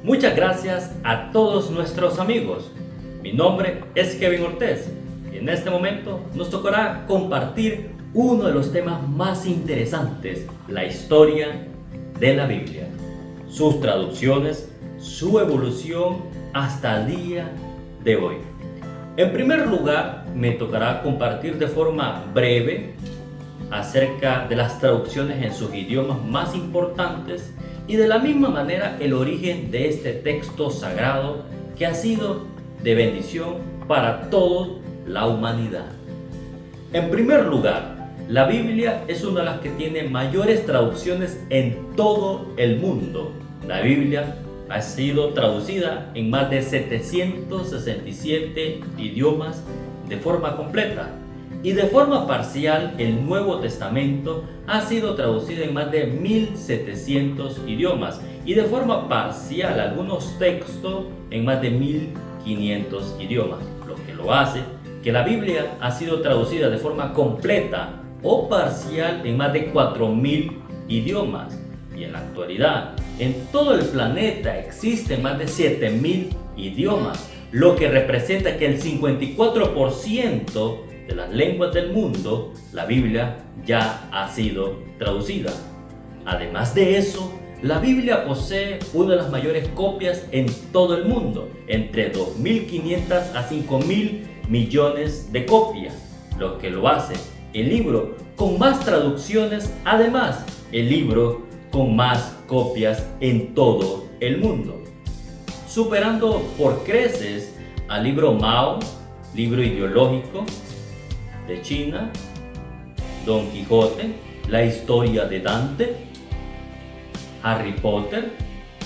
Muchas gracias a todos nuestros amigos. Mi nombre es Kevin Ortiz y en este momento nos tocará compartir uno de los temas más interesantes, la historia de la Biblia, sus traducciones, su evolución hasta el día de hoy. En primer lugar, me tocará compartir de forma breve acerca de las traducciones en sus idiomas más importantes y de la misma manera el origen de este texto sagrado que ha sido de bendición para toda la humanidad. En primer lugar, la Biblia es una de las que tiene mayores traducciones en todo el mundo. La Biblia ha sido traducida en más de 767 idiomas de forma completa. Y de forma parcial, el Nuevo Testamento ha sido traducido en más de 1700 idiomas y de forma parcial algunos textos en más de 1500 idiomas, lo que lo hace que la Biblia ha sido traducida de forma completa o parcial en más de 4000 idiomas. Y en la actualidad, en todo el planeta existen más de 7000 idiomas, lo que representa que el 54% de las lenguas del mundo, la Biblia ya ha sido traducida. Además de eso, la Biblia posee una de las mayores copias en todo el mundo, entre 2500 a 5000 millones de copias, lo que lo hace el libro con más traducciones, además el libro con más copias en todo el mundo, superando por creces al libro Mao, libro ideológico de China, Don Quijote, la historia de Dante, Harry Potter,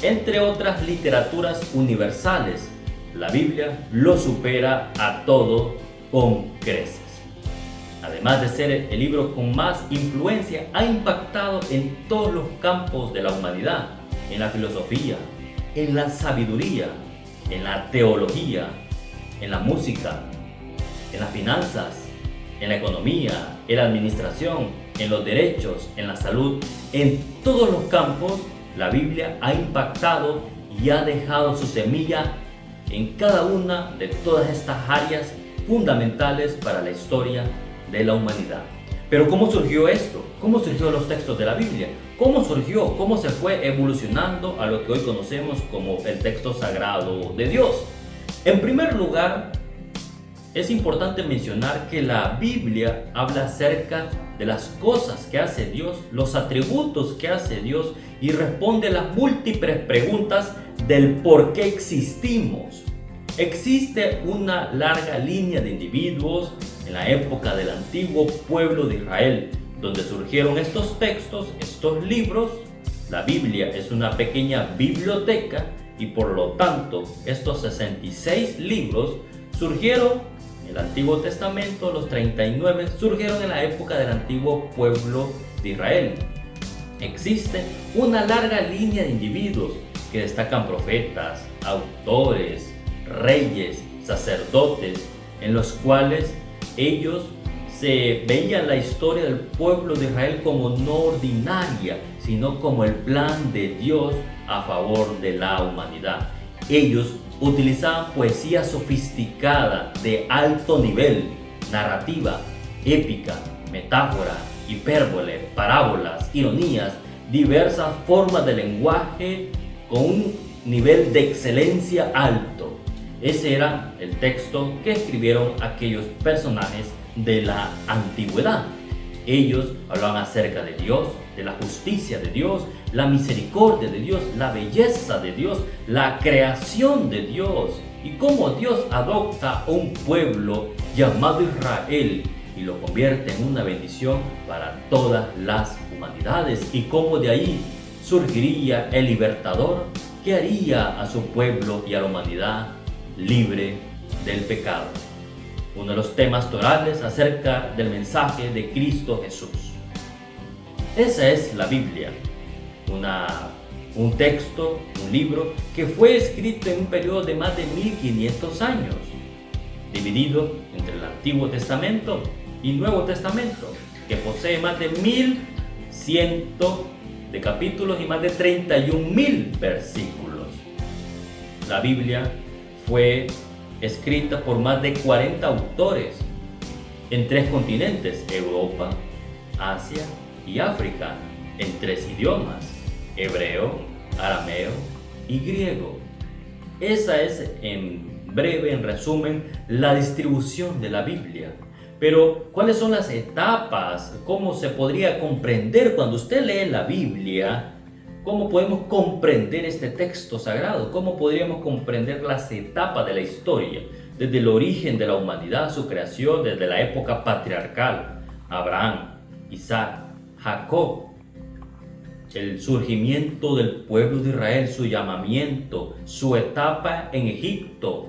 entre otras literaturas universales. La Biblia lo supera a todo con creces. Además de ser el libro con más influencia, ha impactado en todos los campos de la humanidad, en la filosofía, en la sabiduría, en la teología, en la música, en las finanzas, en la economía, en la administración, en los derechos, en la salud. En todos los campos, la Biblia ha impactado y ha dejado su semilla en cada una de todas estas áreas fundamentales para la historia de la humanidad. Pero ¿cómo surgió esto? ¿Cómo surgieron los textos de la Biblia? ¿Cómo surgió? ¿Cómo se fue evolucionando a lo que hoy conocemos como el texto sagrado de Dios? En primer lugar, es importante mencionar que la Biblia habla acerca de las cosas que hace Dios, los atributos que hace Dios y responde a las múltiples preguntas del por qué existimos. Existe una larga línea de individuos en la época del antiguo pueblo de Israel, donde surgieron estos textos, estos libros. La Biblia es una pequeña biblioteca y por lo tanto estos 66 libros surgieron en el Antiguo Testamento, los 39 surgieron en la época del antiguo pueblo de Israel. Existe una larga línea de individuos que destacan profetas, autores, reyes, sacerdotes, en los cuales ellos se veían la historia del pueblo de Israel como no ordinaria, sino como el plan de Dios a favor de la humanidad. Ellos utilizaban poesía sofisticada de alto nivel, narrativa, épica, metáfora, hipérbole, parábolas, ironías, diversas formas de lenguaje con un nivel de excelencia alto. Ese era el texto que escribieron aquellos personajes de la antigüedad. Ellos hablaban acerca de Dios, de la justicia de Dios, la misericordia de Dios, la belleza de Dios, la creación de Dios y cómo Dios adopta a un pueblo llamado Israel y lo convierte en una bendición para todas las humanidades y cómo de ahí surgiría el libertador que haría a su pueblo y a la humanidad libre del pecado. Uno de los temas torales acerca del mensaje de Cristo Jesús. Esa es la Biblia, un texto, un libro que fue escrito en un periodo de más de 1500 años, dividido entre el Antiguo Testamento y Nuevo Testamento, que posee más de 1100 de capítulos y más de 31.000 versículos. La Biblia fue escrita por más de 40 autores en 3 continentes: Europa, Asia y África, en 3 idiomas: hebreo, arameo y griego. Esa es, en breve, en resumen, la distribución de la Biblia. Pero, ¿cuáles son las etapas? ¿Cómo se podría comprender cuando usted lee la Biblia? ¿Cómo podemos comprender este texto sagrado? ¿Cómo podríamos comprender las etapas de la historia? Desde el origen de la humanidad, su creación, desde la época patriarcal, Abraham, Isaac, Jacob, el surgimiento del pueblo de Israel, su llamamiento, su etapa en Egipto,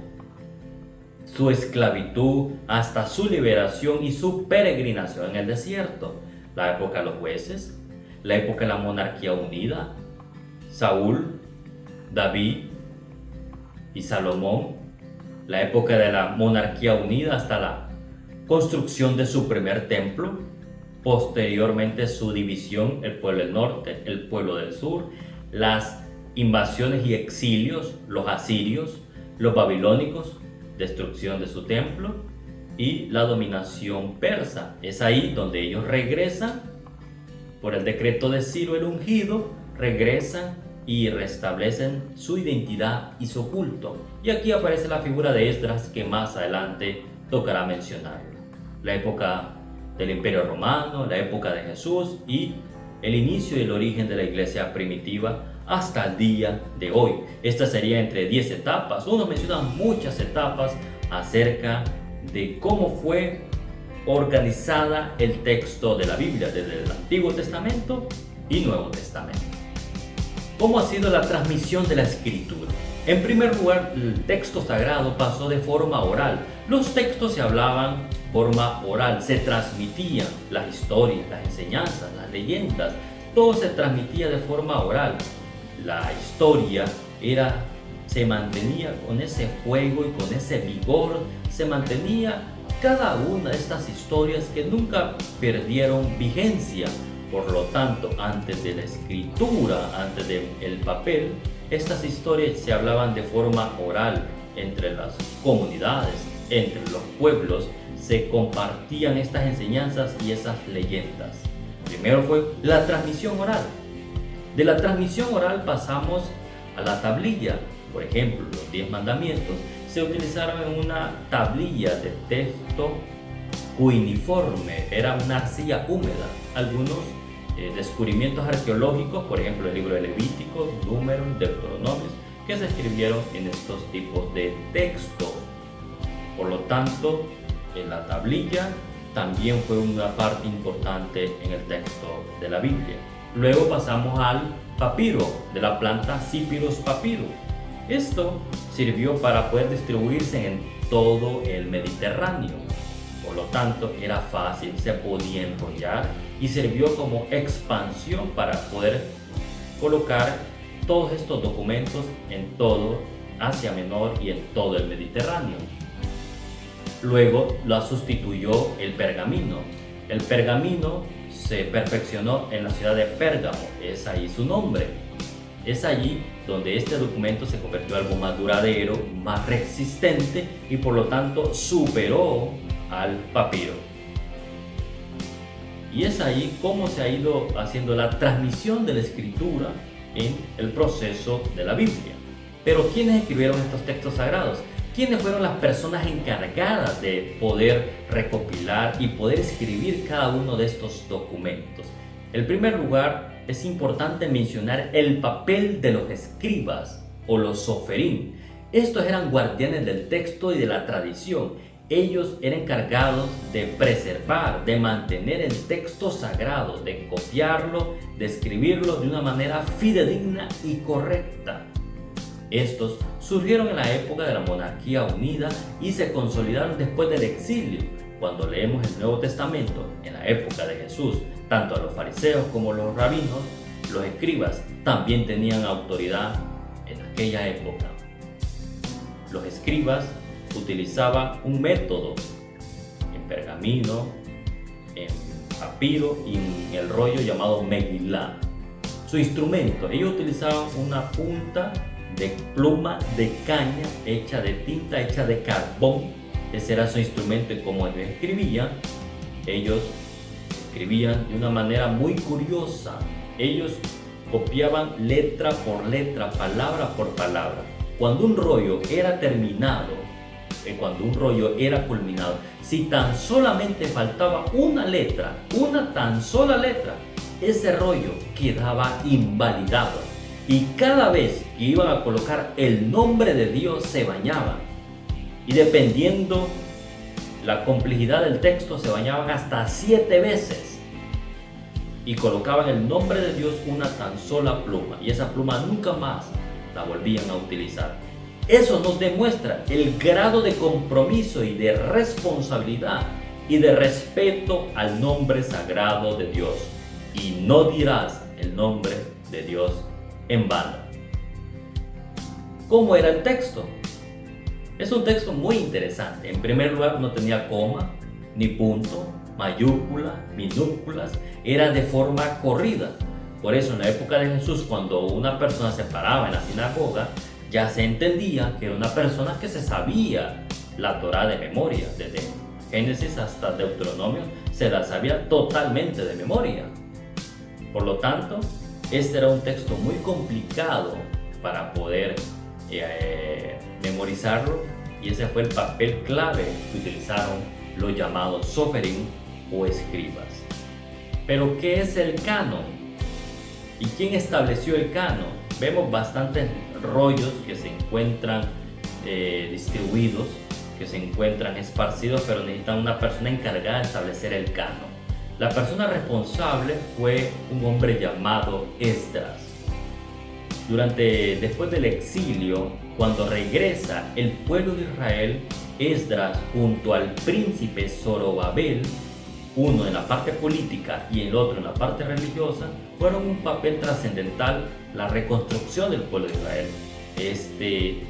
su esclavitud hasta su liberación y su peregrinación en el desierto, la época de los jueces, la época de la monarquía unida, Saúl, David y Salomón, la época de la monarquía unida hasta la construcción de su primer templo, posteriormente su división, el pueblo del norte, el pueblo del sur, las invasiones y exilios, los asirios, los babilónicos, destrucción de su templo y la dominación persa. Es ahí donde ellos regresan por el decreto de Ciro el ungido, regresan y restablecen su identidad y su culto. Y aquí aparece la figura de Esdras, que más adelante tocará mencionar. La época del Imperio Romano, la época de Jesús y el inicio y el origen de la iglesia primitiva hasta el día de hoy. Esta sería entre 10 etapas. Uno menciona muchas etapas acerca de cómo fue organizada el texto de la Biblia desde el Antiguo Testamento y Nuevo Testamento. ¿Cómo ha sido la transmisión de la Escritura? En primer lugar, el texto sagrado pasó de forma oral. Los textos se hablaban de forma oral, se transmitían las historias, las enseñanzas, las leyendas, todo se transmitía de forma oral. La historia se mantenía con ese fuego y con ese vigor, se mantenía cada una de estas historias que nunca perdieron vigencia. Por lo tanto, antes de la escritura, antes del papel, estas historias se hablaban de forma oral entre las comunidades, entre los pueblos, se compartían estas enseñanzas y esas leyendas. Primero fue la transmisión oral. De la transmisión oral pasamos a la tablilla. Por ejemplo, los 10 mandamientos se utilizaron en una tablilla de texto cuneiforme, era una arcilla húmeda. Algunos descubrimientos arqueológicos, por ejemplo el libro de Levíticos, Números, Deuteronomios, que se escribieron en estos tipos de texto. Por lo tanto, la tablilla también fue una parte importante en el texto de la Biblia. Luego pasamos al papiro, de la planta Cyperus papyrus. Esto sirvió para poder distribuirse en todo el Mediterráneo. Por lo tanto, era fácil, se podía enrollar y sirvió como expansión para poder colocar todos estos documentos en todo Asia Menor y en todo el Mediterráneo. Luego la sustituyó el pergamino. El pergamino se perfeccionó en la ciudad de Pérgamo, es ahí su nombre. Es allí donde este documento se convirtió en algo más duradero, más resistente y por lo tanto superó al papiro. Y es ahí cómo se ha ido haciendo la transmisión de la escritura en el proceso de la Biblia. Pero ¿quiénes escribieron estos textos sagrados? ¿Quiénes fueron las personas encargadas de poder recopilar y poder escribir cada uno de estos documentos? En primer lugar, es importante mencionar el papel de los escribas o los soferim. Estos eran guardianes del texto y de la tradición. Ellos eran encargados de preservar, de mantener el texto sagrado, de copiarlo, de escribirlo de una manera fidedigna y correcta. Estos surgieron en la época de la monarquía unida y se consolidaron después del exilio. Cuando leemos el Nuevo Testamento, en la época de Jesús, tanto a los fariseos como a los rabinos, los escribas también tenían autoridad en aquella época. Los escribas utilizaban un método en pergamino, en papiro y en el rollo llamado Megilá. Su instrumento, ellos utilizaban una punta de pluma de caña, hecha de tinta, hecha de carbón. Ese era su instrumento y como ellos escribían de una manera muy curiosa. Ellos copiaban letra por letra, palabra por palabra. Cuando un rollo era terminado, cuando un rollo era culminado, si tan solamente faltaba una tan sola letra, ese rollo quedaba invalidado. Y cada vez que iban a colocar el nombre de Dios se bañaban. Y dependiendo la complejidad del texto, se bañaban hasta 7 veces. Y colocaban el nombre de Dios una tan sola pluma. Y esa pluma nunca más la volvían a utilizar. Eso nos demuestra el grado de compromiso y de responsabilidad y de respeto al nombre sagrado de Dios. Y no dirás el nombre de Dios en vano. ¿Cómo era el texto? Es un texto muy interesante. En primer lugar, no tenía coma, ni punto, mayúscula, minúsculas. Era de forma corrida. Por eso en la época de Jesús, cuando una persona se paraba en la sinagoga, ya se entendía que era una persona que se sabía la Torá de memoria. Desde Génesis hasta Deuteronomio se la sabía totalmente de memoria. Por lo tanto, este era un texto muy complicado para poder memorizarlo, y ese fue el papel clave que utilizaron los llamados soferim o escribas. Pero ¿qué es el canon? ¿Y quién estableció el canon? Vemos bastantes rollos que se encuentran distribuidos, que se encuentran esparcidos, pero necesitan una persona encargada de establecer el canon. La persona responsable fue un hombre llamado Esdras. Después del exilio, cuando regresa el pueblo de Israel, Esdras junto al príncipe Zorobabel, uno en la parte política y el otro en la parte religiosa, fueron un papel trascendental la reconstrucción del pueblo de Israel. Este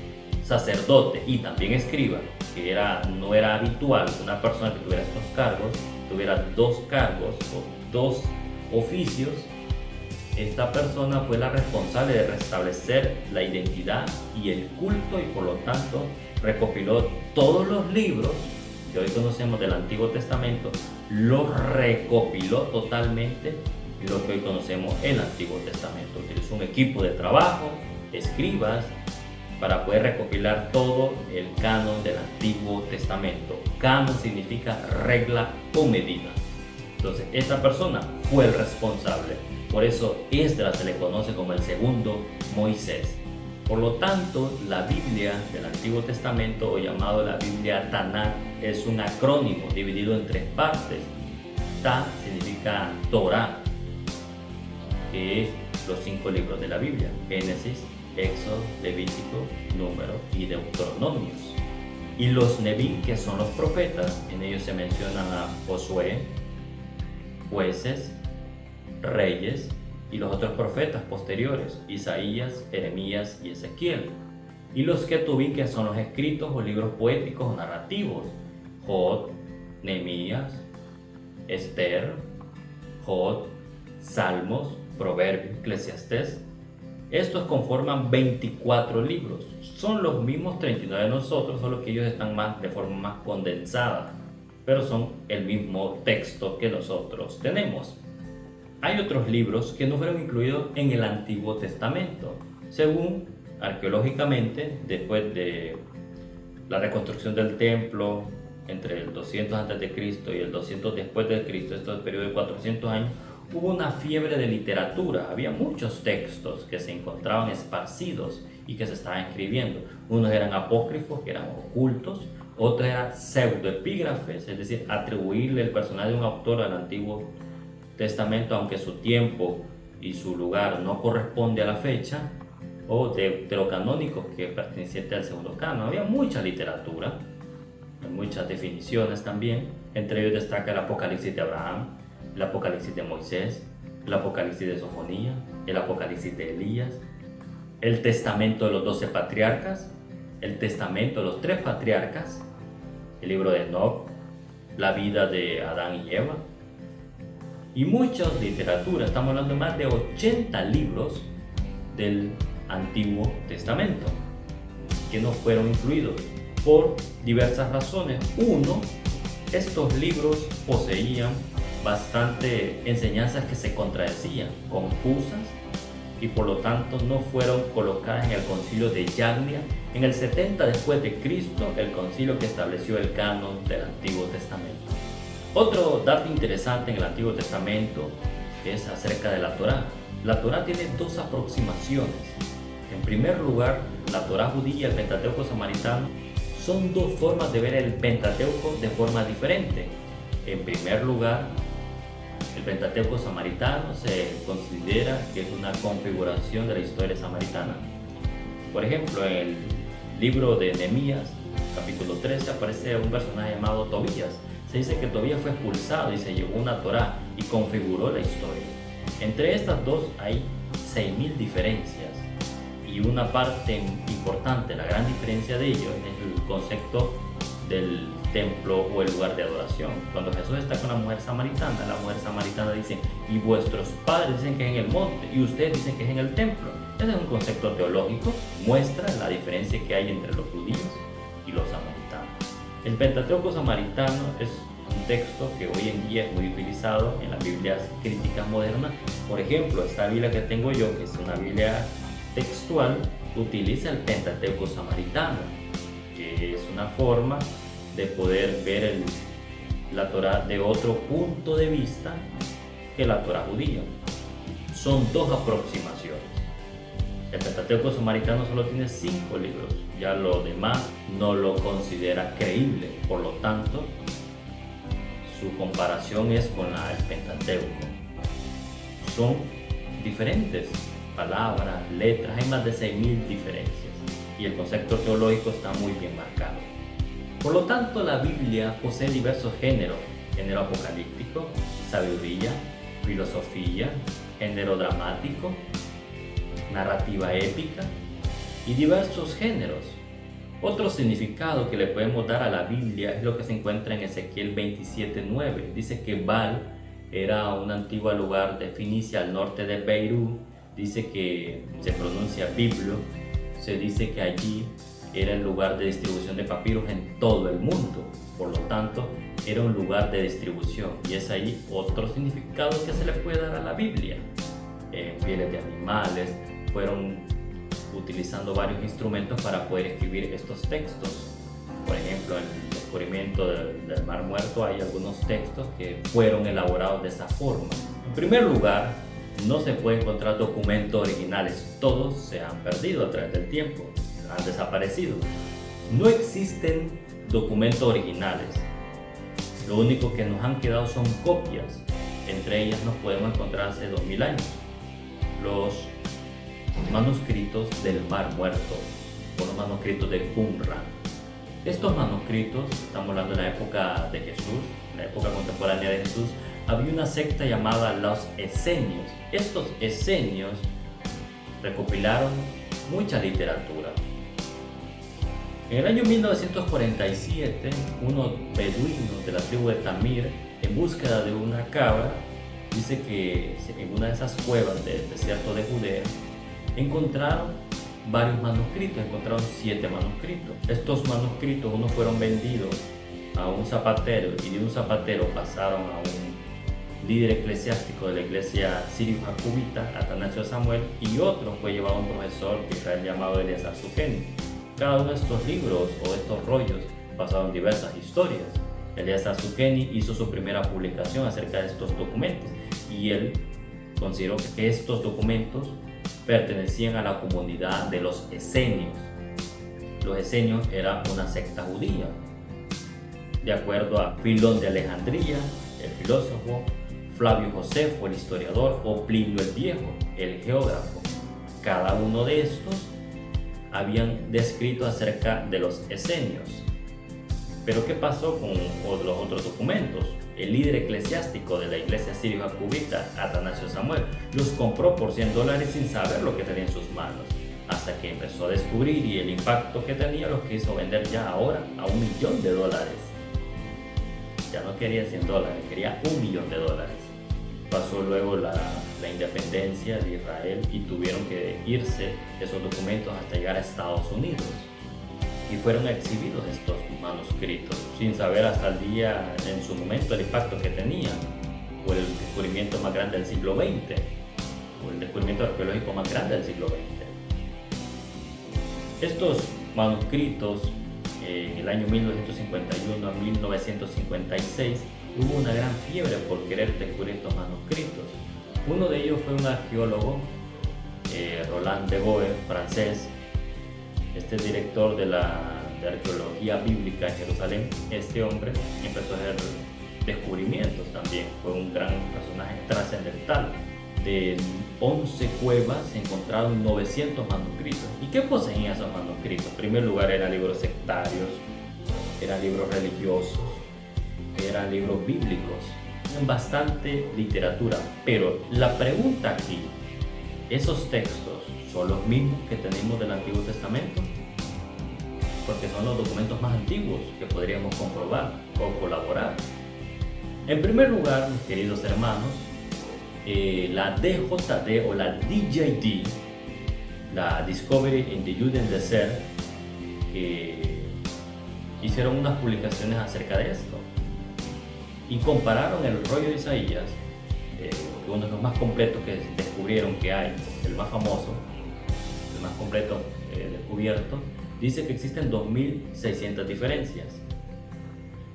sacerdote y también escriba, que no era habitual una persona que tuviera estos cargos, tuviera 2 cargos o 2 oficios. Esta persona fue la responsable de restablecer la identidad y el culto, y por lo tanto recopiló todos los libros que hoy conocemos del Antiguo Testamento, los recopiló totalmente en lo que hoy conocemos el Antiguo Testamento. Utilizó un equipo de trabajo, escribas, para poder recopilar todo el canon del Antiguo Testamento. Canon significa regla o medida. Entonces, esta persona fue el responsable. Por eso Esdras se le conoce como el segundo Moisés. Por lo tanto, la Biblia del Antiguo Testamento, o llamado la Biblia Tanakh, es un acrónimo dividido en 3 partes. Ta significa Torah, que es los 5 libros de la Biblia: Génesis, Éxodo, Levítico, Número y Deuteronomios. Y los Neví, que son los profetas, en ellos se mencionan a Josué, Jueces, Reyes y los otros profetas posteriores: Isaías, Jeremías y Ezequiel. Y los Ketubim, que son los escritos o libros poéticos o narrativos: Jod, Nehemías, Esther, Jod, Salmos, Proverbios, Eclesiastés. Estos conforman 24 libros. Son los mismos 39 de nosotros, solo que ellos están de forma más condensada, pero son el mismo texto que nosotros tenemos. Hay otros libros que no fueron incluidos en el Antiguo Testamento. Según arqueológicamente, después de la reconstrucción del templo entre el 200 a.C. y el 200 después de Cristo, esto es el periodo de 400 años, hubo una fiebre de literatura. Había muchos textos que se encontraban esparcidos y que se estaban escribiendo. Unos eran apócrifos, que eran ocultos, otros eran pseudoepígrafes, es decir, atribuirle el personaje de un autor al Antiguo Testamento, aunque su tiempo y su lugar no corresponde a la fecha, o deuterocanónicos, que perteneciente al segundo canon. Había mucha literatura, muchas definiciones también. Entre ellos destaca el Apocalipsis de Abraham, el Apocalipsis de Moisés, el Apocalipsis de Sofonía, el Apocalipsis de Elías, el Testamento de los 12 patriarcas, el Testamento de los 3 patriarcas, el libro de Enoc, la vida de Adán y Eva, y muchas literaturas. Estamos hablando de más de 80 libros del Antiguo Testamento, que no fueron incluidos por diversas razones. Uno, estos libros poseían bastante enseñanzas que se contradecían, confusas, y por lo tanto no fueron colocadas en el concilio de Yagnia en el 70 después de Cristo, el concilio que estableció el canon del Antiguo Testamento. Otro dato interesante en el Antiguo Testamento es acerca de la Torá. La Torá tiene dos aproximaciones. En primer lugar, la Torá judía y el Pentateuco samaritano son dos formas de ver el Pentateuco de forma diferente. En primer lugar, el Pentateuco samaritano se considera que es una configuración de la historia samaritana. Por ejemplo, en el libro de Nehemías, capítulo 13, aparece un personaje llamado Tobías. Se dice que Tobías fue expulsado y se llevó una Torá y configuró la historia. Entre estas dos hay 6.000 diferencias, y una parte importante, la gran diferencia de ellos, es el concepto del templo o el lugar de adoración. Cuando Jesús está con la mujer samaritana dice: y vuestros padres dicen que es en el monte y ustedes dicen que es en el templo. Ese es un concepto teológico, muestra la diferencia que hay entre los judíos y los samaritanos. El Pentateuco samaritano es un texto que hoy en día es muy utilizado en las Biblias críticas modernas. Por ejemplo, esta Biblia que tengo yo, que es una Biblia textual, utiliza el Pentateuco samaritano, que es una forma de poder ver la Torá de otro punto de vista que la Torá judía. Son dos aproximaciones. El Pentateuco samaritano solo tiene 5 libros, ya lo demás no lo considera creíble, por lo tanto su comparación es con el Pentateuco. Son diferentes palabras, letras, hay más de 6.000 diferencias y el concepto teológico está muy bien marcado. Por lo tanto, la Biblia posee diversos géneros: género apocalíptico, sabiduría, filosofía, género dramático, narrativa épica y diversos géneros. Otro significado que le podemos dar a la Biblia es lo que se encuentra en Ezequiel 27:9. Dice que Baal era un antiguo lugar de Fenicia al norte de Beirut. Dice que se pronuncia Biblo. Se dice que allí era el lugar de distribución de papiros en todo el mundo. Por lo tanto, era un lugar de distribución. Y es ahí otro significado que se le puede dar a la Biblia. Pieles de animales. Fueron utilizando varios instrumentos para poder escribir estos textos. Por ejemplo, en el descubrimiento del Mar Muerto hay algunos textos que fueron elaborados de esa forma. En primer lugar, no se puede encontrar documentos originales. Todos se han perdido a través del tiempo, han desaparecido. No existen documentos originales. Lo único que nos han quedado son copias. Entre ellas nos podemos encontrar hace 2000 años los manuscritos del Mar Muerto, o los manuscritos de Qumran. Estos manuscritos, estamos hablando de la época de Jesús, la época contemporánea de Jesús, había una secta llamada los esenios. Estos esenios recopilaron mucha literatura. En el año 1947, unos beduinos de la tribu de Tamir, en búsqueda de una cabra, dice que en una de esas cuevas del desierto de Judea, encontraron varios manuscritos, encontraron 7 manuscritos. Estos manuscritos, unos fueron vendidos a un zapatero y de un zapatero pasaron a un líder eclesiástico de la iglesia sirio-jacobita, Atanasio Samuel, y otro fue llevado a un profesor de Israel llamado Eliezer Zuccheni. Cada uno de estos libros o estos rollos pasaron diversas historias. Eliezer Zuccheni hizo su primera publicación acerca de estos documentos y él consideró que estos documentos pertenecían a la comunidad de los esenios. Los esenios eran una secta judía. De acuerdo a Filón de Alejandría, el filósofo, Flavio Josefo, el historiador, o Plinio el Viejo, el geógrafo, cada uno de estos habían descrito acerca de los esenios. Pero ¿qué pasó con los otros documentos? El líder eclesiástico de la iglesia sirio-jacobita, Atanasio Samuel, los compró por $100 sin saber lo que tenía en sus manos, hasta que empezó a descubrir y el impacto que tenía los quiso vender ya ahora a $1.000.000. Ya no quería $100, quería $1.000.000. Pasó luego la la independencia de Israel y tuvieron que irse esos documentos hasta llegar a Estados Unidos. Y fueron exhibidos estos manuscritos, sin saber hasta el día, en su momento, el impacto que tenían. Fue el descubrimiento más grande del siglo XX, o el descubrimiento arqueológico más grande del siglo XX. Estos manuscritos, en el año 1951 a 1956, hubo una gran fiebre por querer descubrir estos manuscritos. Uno de ellos fue un arqueólogo, Roland de Boer, francés. Este director de arqueología bíblica en Jerusalén. Este hombre empezó a hacer descubrimientos también, fue un gran personaje trascendental. De 11 cuevas se encontraron 900 manuscritos. ¿Y qué poseían esos manuscritos? En primer lugar, eran libros sectarios, eran libros religiosos, eran libros bíblicos, bastante literatura. Pero la pregunta aquí, ¿esos textos son los mismos que tenemos del Antiguo Testamento? Porque son los documentos más antiguos que podríamos comprobar o colaborar. En primer lugar, mis queridos hermanos, la DJD o la DJD, la Discovery in the Judean Desert, que hicieron unas publicaciones acerca de esto y compararon el rollo de Isaías, uno de los más completos que descubrieron que hay, el más famoso, el más completo descubierto. Dice que existen 2600 diferencias.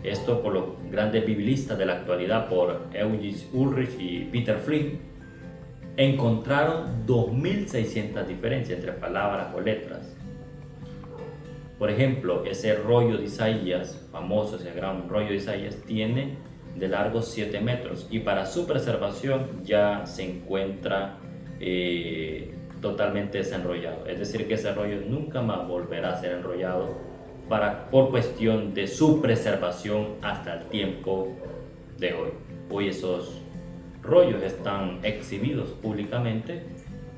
Esto por los grandes biblistas de la actualidad, por Eugene Ulrich y Peter Flynn, encontraron 2600 diferencias entre palabras o letras. Por ejemplo, ese rollo de Isaías, famoso, ese gran rollo de Isaías, tiene de largo 7 metros y para su preservación ya se encuentra totalmente desenrollado. Es decir, que ese rollo nunca más volverá a ser enrollado por cuestión de su preservación hasta el tiempo de hoy. Hoy esos rollos están exhibidos públicamente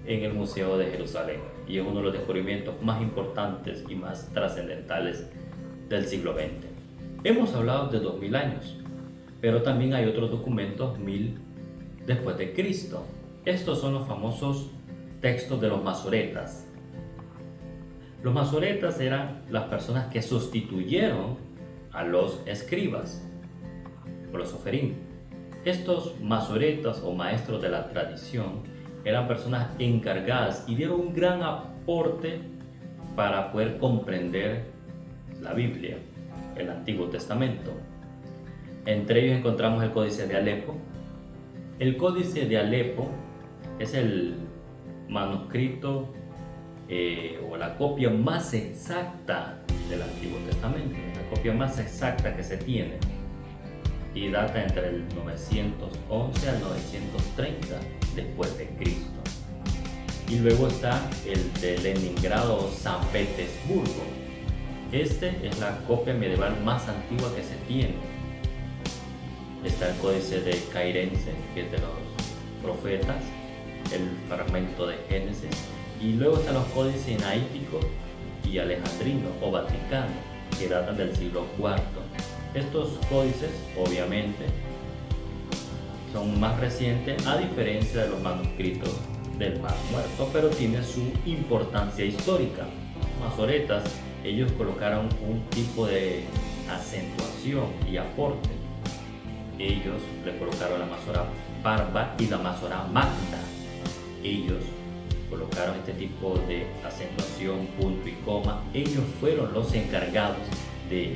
en el Museo de Jerusalén y es uno de los descubrimientos más importantes y más trascendentales del siglo XX. Hemos hablado de 2000 años, pero también hay otros documentos 1000 después de Cristo. Estos son los famosos textos de los masoretas. Los masoretas eran las personas que sustituyeron a los escribas, o los oferim. Estos masoretas o maestros de la tradición eran personas encargadas y dieron un gran aporte para poder comprender la Biblia, el Antiguo Testamento. Entre ellos encontramos el Códice de Alepo. El Códice de Alepo es el manuscrito o la copia más exacta del Antiguo Testamento, la copia más exacta que se tiene y data entre el 911 al 930 después de Cristo. Y luego está el de Leningrado o San Petersburgo. Este es la copia medieval más antigua que se tiene. Está el Códice de Cairense, que es de los profetas, el fragmento de Génesis, y luego están los códices naíticos y alejandrinos o vaticanos, que datan del siglo IV. Estos códices, obviamente, son más recientes a diferencia de los manuscritos del Mar Muerto, pero tienen su importancia histórica. Masoretas, ellos colocaron un tipo de acentuación y aporte. Ellos le colocaron la Masora Parva y la Masora Magna. Ellos colocaron este tipo de acentuación, punto y coma. Ellos fueron los encargados de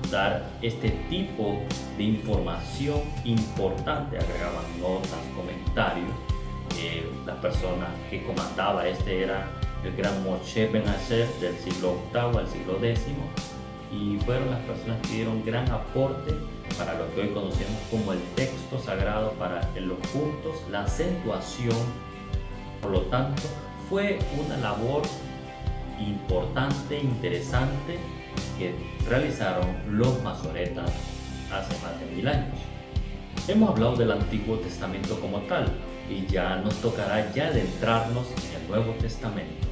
dar este tipo de información importante. Agregaban notas, comentarios. La persona que comandaba era el gran Moshe Ben Asher del siglo VIII al siglo X, y fueron las personas que dieron gran aporte para lo que hoy conocemos como el texto sagrado, para los puntos, la acentuación. Por lo tanto, fue una labor importante, interesante, que realizaron los masoretas hace más de 1000 años. Hemos hablado del Antiguo Testamento como tal, y ya nos tocará ya adentrarnos en el Nuevo Testamento.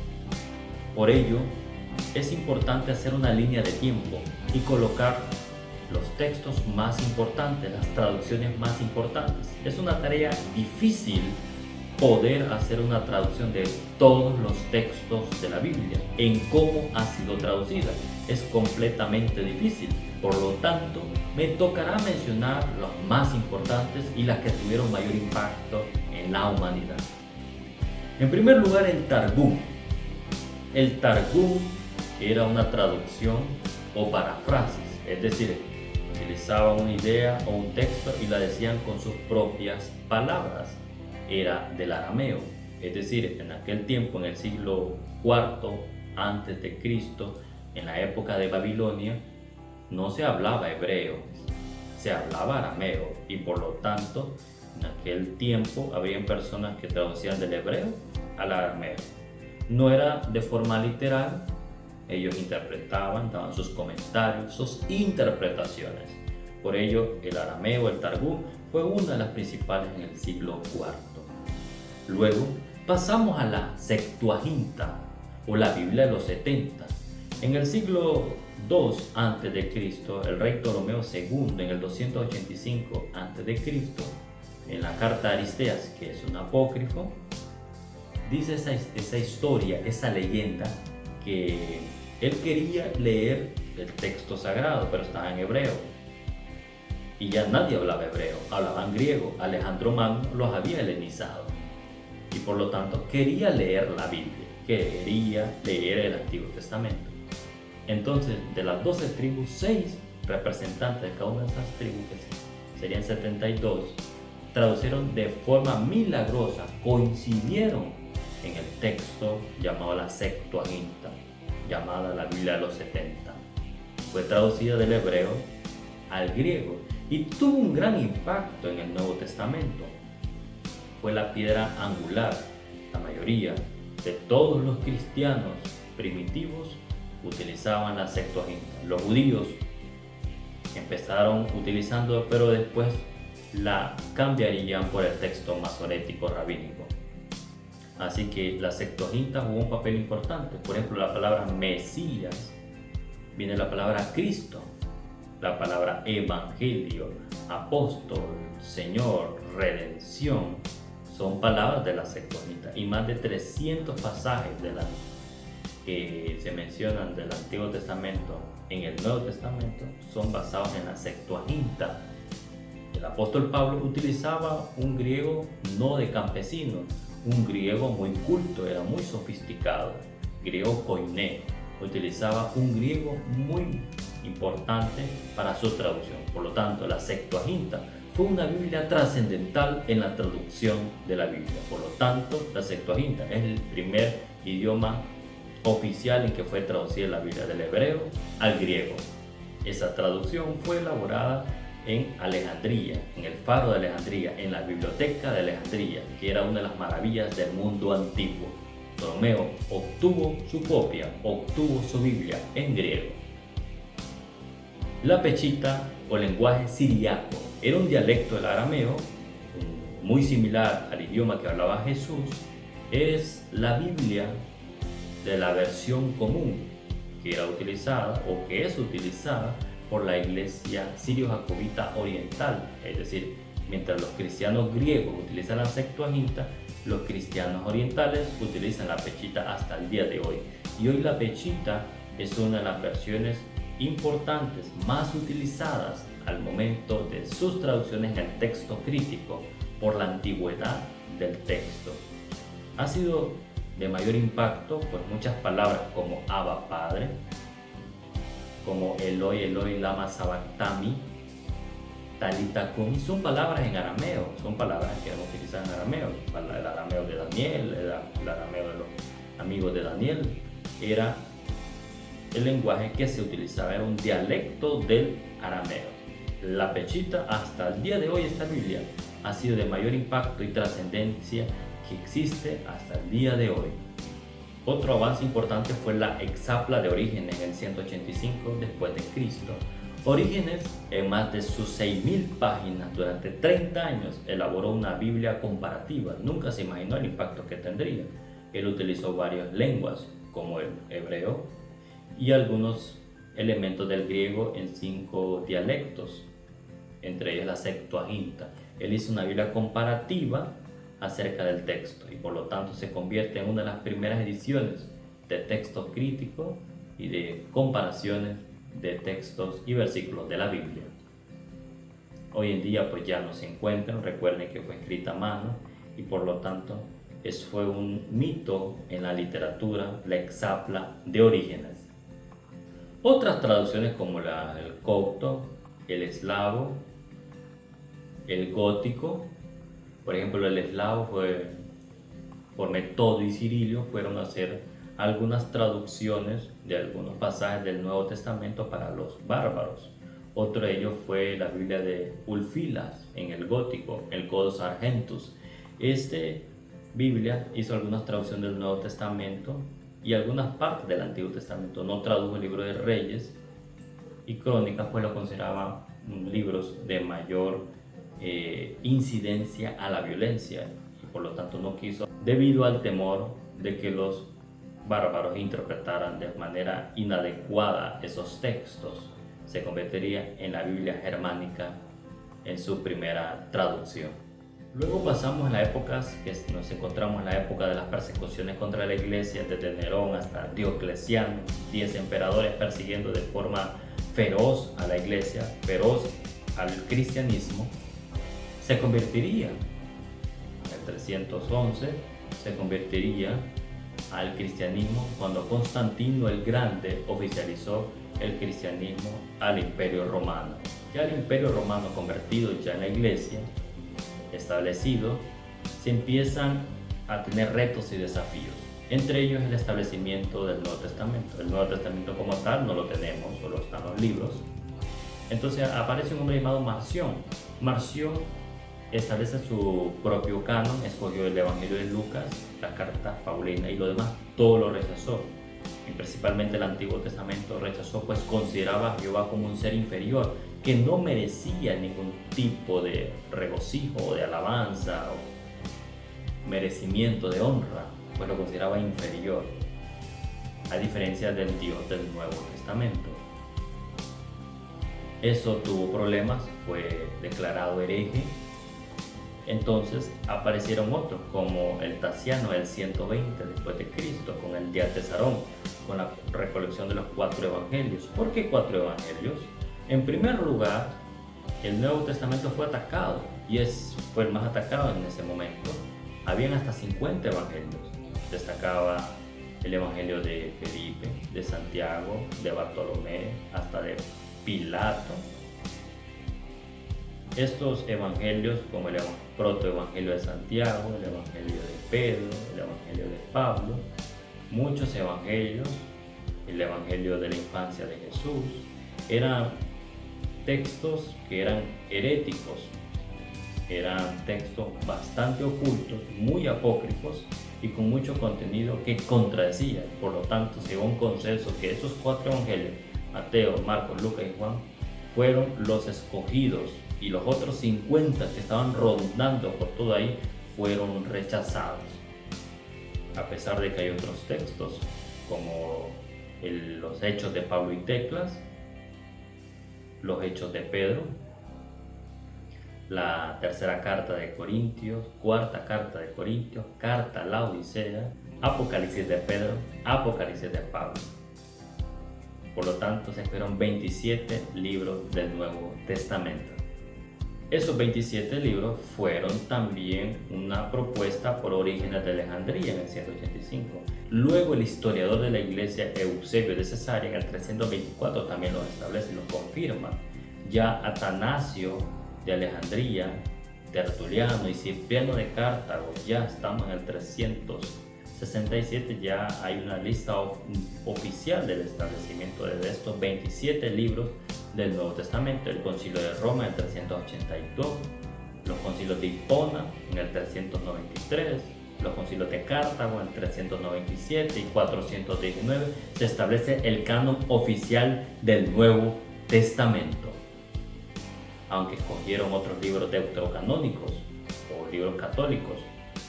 Por ello, es importante hacer una línea de tiempo y colocar los textos más importantes, las traducciones más importantes. Es una tarea difícil poder hacer una traducción de todos los textos de la Biblia en cómo ha sido traducida. Es completamente difícil. Por lo tanto, me tocará mencionar los más importantes y las que tuvieron mayor impacto en la humanidad. En primer lugar, el Targum. El Targum era una traducción o parafrasis, es decir, utilizaban una idea o un texto y la decían con sus propias palabras. Era del arameo, es decir, en aquel tiempo, en el siglo IV antes de Cristo, en la época de Babilonia, no se hablaba hebreo, se hablaba arameo, y por lo tanto, en aquel tiempo habían personas que traducían del hebreo al arameo. No era de forma literal, ellos interpretaban, daban sus comentarios, sus interpretaciones. Por ello, el arameo, el Targum, fue una de las principales en el siglo IV. Luego pasamos a la Septuaginta o la Biblia de los 70. En el siglo II a.C., el rey Ptolomeo II, en el 285 a.C., en la carta de Aristeas, que es un apócrifo, dice esa historia, esa leyenda, que él quería leer el texto sagrado, pero estaba en hebreo. Y ya nadie hablaba hebreo, hablaban griego. Alejandro Magno los había helenizado. Y por lo tanto quería leer la Biblia, quería leer el Antiguo Testamento. Entonces, de las 12 tribus, 6 representantes de cada una de esas tribus, que serían 72, traducieron de forma milagrosa, coincidieron en el texto llamado la Septuaginta, llamada la Biblia de los 70. Fue traducida del hebreo al griego y tuvo un gran impacto en el Nuevo Testamento. Fue la piedra angular. La mayoría de todos los cristianos primitivos utilizaban la Septuaginta. Los judíos empezaron utilizando, pero después la cambiarían por el texto masorético rabínico. Así que la Septuaginta jugó un papel importante. Por ejemplo, la palabra Mesías viene de la palabra Cristo, la palabra Evangelio, Apóstol, Señor, Redención, son palabras de la Septuaginta, y más de 300 pasajes que se mencionan del Antiguo Testamento en el Nuevo Testamento son basados en la Septuaginta. El apóstol Pablo utilizaba un griego no de campesino, un griego muy culto, era muy sofisticado, griego koiné. Utilizaba un griego muy importante para su traducción. Por lo tanto, la Septuaginta fue una Biblia trascendental en la traducción de la Biblia. Por lo tanto, la Septuaginta es el primer idioma oficial en que fue traducida la Biblia, del hebreo al griego. Esa traducción fue elaborada en Alejandría, en el Faro de Alejandría, en la Biblioteca de Alejandría, que era una de las maravillas del mundo antiguo. Ptolomeo obtuvo su copia, obtuvo su Biblia en griego. La pechita o lenguaje siriaco era un dialecto del arameo muy similar al idioma que hablaba Jesús. Es la Biblia de la versión común que era utilizada o que es utilizada por la Iglesia Sirio-Jacobita Oriental. Es decir, mientras los cristianos griegos utilizan la Septuaginta, los cristianos orientales utilizan la pechita hasta el día de hoy. Y hoy la pechita es una de las versiones importantes, más utilizadas al momento de sus traducciones en el texto crítico por la antigüedad del texto. Ha sido de mayor impacto por muchas palabras como Abba Padre, como Eloi Eloi lama sabactami, Talita Kumi, son palabras en arameo, son palabras que hemos utilizado en arameo. El arameo de Daniel, el arameo de los amigos de Daniel, era el lenguaje que se utilizaba, era un dialecto del arameo. La pechita, hasta el día de hoy, esta Biblia ha sido de mayor impacto y trascendencia que existe hasta el día de hoy. Otro avance importante fue la Hexapla de Orígenes en el 185 después de Cristo. Orígenes, en más de sus 6.000 páginas durante 30 años, elaboró una Biblia comparativa. Nunca se imaginó el impacto que tendría. Él utilizó varias lenguas, como el hebreo y algunos elementos del griego en 5 dialectos, entre ellos la Septuaginta. Él hizo una Biblia comparativa acerca del texto y por lo tanto se convierte en una de las primeras ediciones de texto crítico y de comparaciones de textos y versículos de la Biblia. Hoy en día pues ya no se encuentran, recuerden que fue escrita a mano y por lo tanto fue un mito en la literatura, la exapla de Orígenes. Otras traducciones como el copto, el eslavo, el gótico, por ejemplo el eslavo fue por Metodio y Cirilio, fueron a hacer algunas traducciones de algunos pasajes del Nuevo Testamento para los bárbaros. Otro de ellos fue la Biblia de Ulfilas en el gótico, el Codex Argentus. Biblia hizo algunas traducciones del Nuevo Testamento y algunas partes del Antiguo Testamento. No tradujo el libro de Reyes y Crónicas, pues lo consideraba libros de mayor incidencia a la violencia y por lo tanto no quiso, debido al temor de que los bárbaros interpretaran de manera inadecuada esos textos. Se convertiría en la Biblia germánica en su primera traducción. Luego pasamos a las épocas que nos encontramos en la época de las persecuciones contra la iglesia, desde Nerón hasta Diocleciano, 10 emperadores persiguiendo de forma feroz a la iglesia, feroz al cristianismo. Se convertiría en 311, se convertiría al cristianismo cuando Constantino el Grande oficializó el cristianismo al Imperio Romano. Ya el Imperio Romano convertido ya en la iglesia, establecido, se empiezan a tener retos y desafíos, entre ellos el establecimiento del Nuevo Testamento. El Nuevo Testamento como tal no lo tenemos, solo están los libros. Entonces aparece un hombre llamado Marción. Marción establece su propio canon, escogió el Evangelio de Lucas, las cartas paulinas y lo demás, todo lo rechazó. Y principalmente el Antiguo Testamento rechazó, pues consideraba a Jehová como un ser inferior, que no merecía ningún tipo de regocijo o de alabanza o merecimiento de honra, pues lo consideraba inferior, a diferencia del Dios del Nuevo Testamento. Eso tuvo problemas, fue declarado hereje. Entonces aparecieron otros como el Tasiano del 120 después de Cristo, con el Diatesarón, con la recolección de los 4 evangelios. ¿Por qué 4 evangelios? En primer lugar, el Nuevo Testamento fue atacado y fue el más atacado en ese momento. Habían hasta 50 evangelios. Destacaba el evangelio de Felipe, de Santiago, de Bartolomé, hasta de Pilato. Estos evangelios, como el protoevangelio de Santiago, el evangelio de Pedro, el evangelio de Pablo, muchos evangelios, el evangelio de la infancia de Jesús, eran textos que eran heréticos, eran textos bastante ocultos, muy apócrifos y con mucho contenido que contradecía. Por lo tanto, se llegó a un consenso que esos 4 evangelios, Mateo, Marcos, Lucas y Juan, fueron los escogidos y los otros 50 que estaban rondando por todo ahí fueron rechazados. A pesar de que hay otros textos como los Hechos de Pablo y Teclas, los Hechos de Pedro, la tercera carta de Corintios, cuarta carta de Corintios, carta a la Odisea, Apocalipsis de Pedro, Apocalipsis de Pablo. Por lo tanto, se escribieron 27 libros del Nuevo Testamento. Esos 27 libros fueron también una propuesta por Orígenes de Alejandría en el 185. Luego el historiador de la iglesia Eusebio de Cesarea en el 324 también los establece y los confirma. Ya Atanasio de Alejandría, Tertuliano y Cipriano de Cartago, ya estamos en el 367, ya hay una lista oficial del establecimiento de estos 27 libros del Nuevo Testamento. El Concilio de Roma en el 382, los concilios de Hipona en el 393, los concilios de Cartago en el 397 y 419, se establece el canon oficial del Nuevo Testamento. Aunque escogieron otros libros deuterocanónicos o libros católicos,